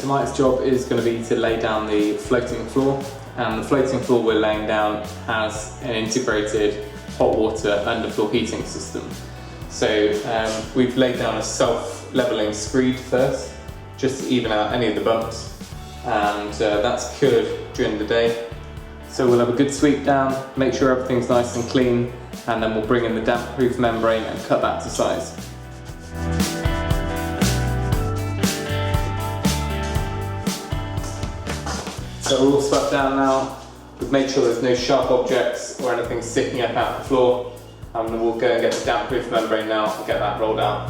tonight's job is going to be to lay down the floating floor, and the floating floor we're laying down has an integrated hot water underfloor heating system. So we've laid down a self-leveling screed first, just to even out any of the bumps, and that's cured during the day. So we'll have a good sweep down, make sure everything's nice and clean, and then we'll bring in the damp-proof membrane and cut that to size. So we're all swept down now. We've made sure there's no sharp objects or anything sticking up out the floor, and we'll go and get the damp-proof membrane now and get that rolled out.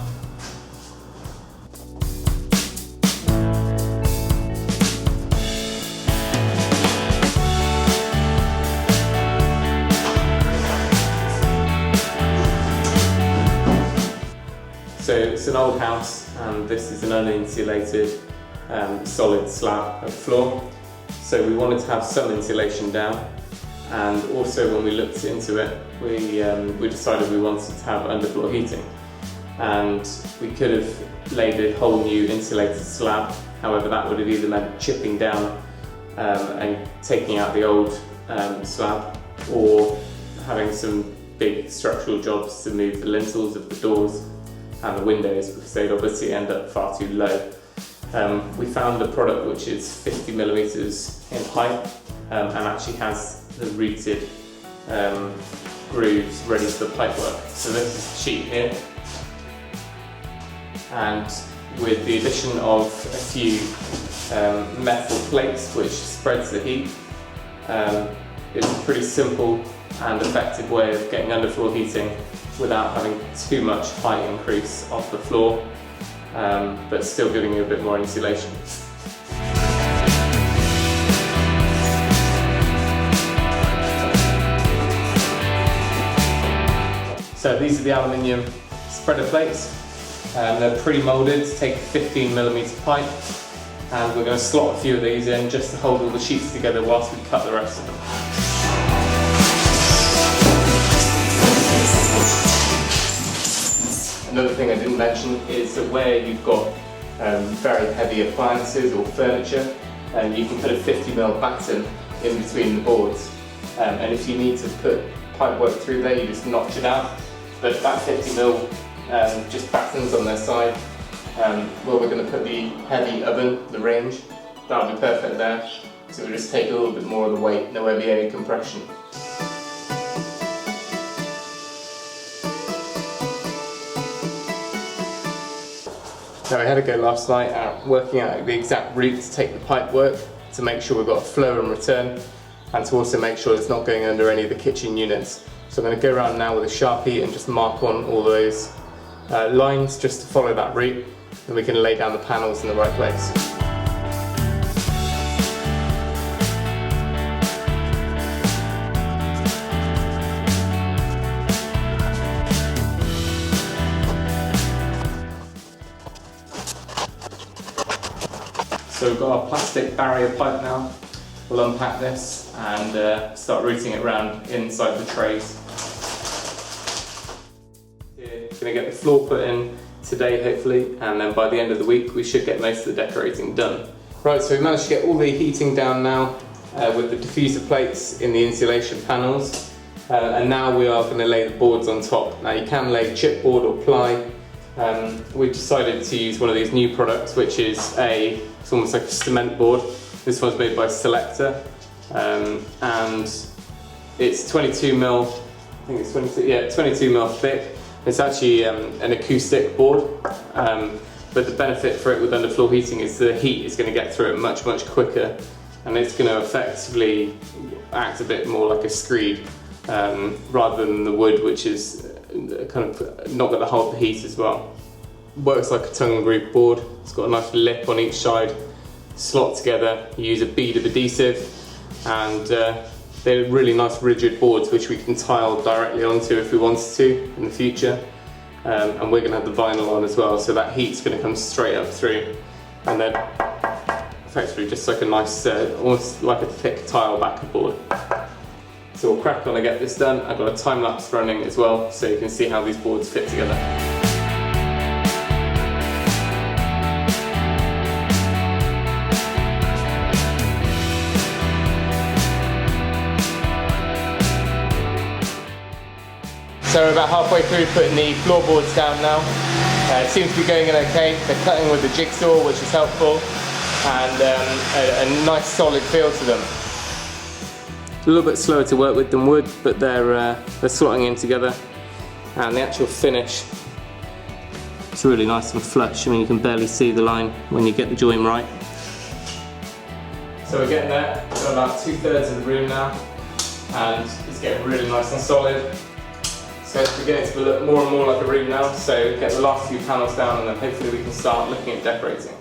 So it's an old house, and this is an uninsulated solid slab of floor. So we wanted to have some insulation down, and also when we looked into it, we decided we wanted to have underfloor heating. And we could have laid a whole new insulated slab, however that would have either meant chipping down and taking out the old slab, or having some big structural jobs to move the lintels of the doors and the windows, because they'd obviously end up far too low. We found a product which is 50mm in height and actually has the rooted grooves ready for the pipework. So this is the sheet here, and with the addition of a few metal plates which spreads the heat, it's a pretty simple and effective way of getting underfloor heating without having too much height increase off the floor, but still giving you a bit more insulation. So these are the aluminium spreader plates. They're pre-moulded to take a 15mm pipe, and we're going to slot a few of these in just to hold all the sheets together whilst we cut the rest of them. Another thing I didn't mention is that where you've got very heavy appliances or furniture, you can put a 50mm batten in between the boards, and if you need to put pipework through there, you just notch it out. But that 50mm just battens on their side. Where we're going to put the heavy oven, the range, that'll be perfect there. So we'll just take a little bit more of the weight, and there won't be any compression. So I had a go last night at working out the exact route to take the pipe work, to make sure we've got a flow and return, and to also make sure it's not going under any of the kitchen units. So I'm going to go around now with a Sharpie and just mark on all those lines just to follow that route, and we can lay down the panels in the right place. So we've got our plastic barrier pipe now. We'll unpack this and start routing it around inside the trays. We're going to get the floor put in today hopefully, and then by the end of the week we should get most of the decorating done. Right, so we managed to get all the heating down now with the diffuser plates in the insulation panels, and now we are going to lay the boards on top. Now you can lay chipboard or ply. We decided to use one of these new products, which is it's almost like a cement board. This one's made by Cellecta, and it's 22mm, I think it's 22mm thick. It's actually an acoustic board, but the benefit for it with underfloor heating is the heat is going to get through it much quicker, and it's going to effectively act a bit more like a screed rather than the wood, which is kind of not going to hold the heat as well. Works like a tongue and groove board. It's got a nice lip on each side, slot together. You use a bead of adhesive, and they're really nice rigid boards which we can tile directly onto if we wanted to in the future. And we're going to have the vinyl on as well, so that heat's going to come straight up through, and then effectively just like a nice, almost like a thick tile backer board. So we'll crack on and get this done. I've got a time lapse running as well, so you can see how these boards fit together. So we're about halfway through putting the floorboards down now. It seems to be going in okay. They're cutting with the jigsaw, which is helpful, and a nice solid feel to them. A little bit slower to work with than wood, but they're slotting in together, and the actual finish is really nice and flush. I mean, you can barely see the line when you get the join right. So we're getting there. We've got about 2/3 of the room now, and it's getting really nice and solid. So it's beginning to look more and more like a room now, so get the last few panels down and then hopefully we can start looking at decorating.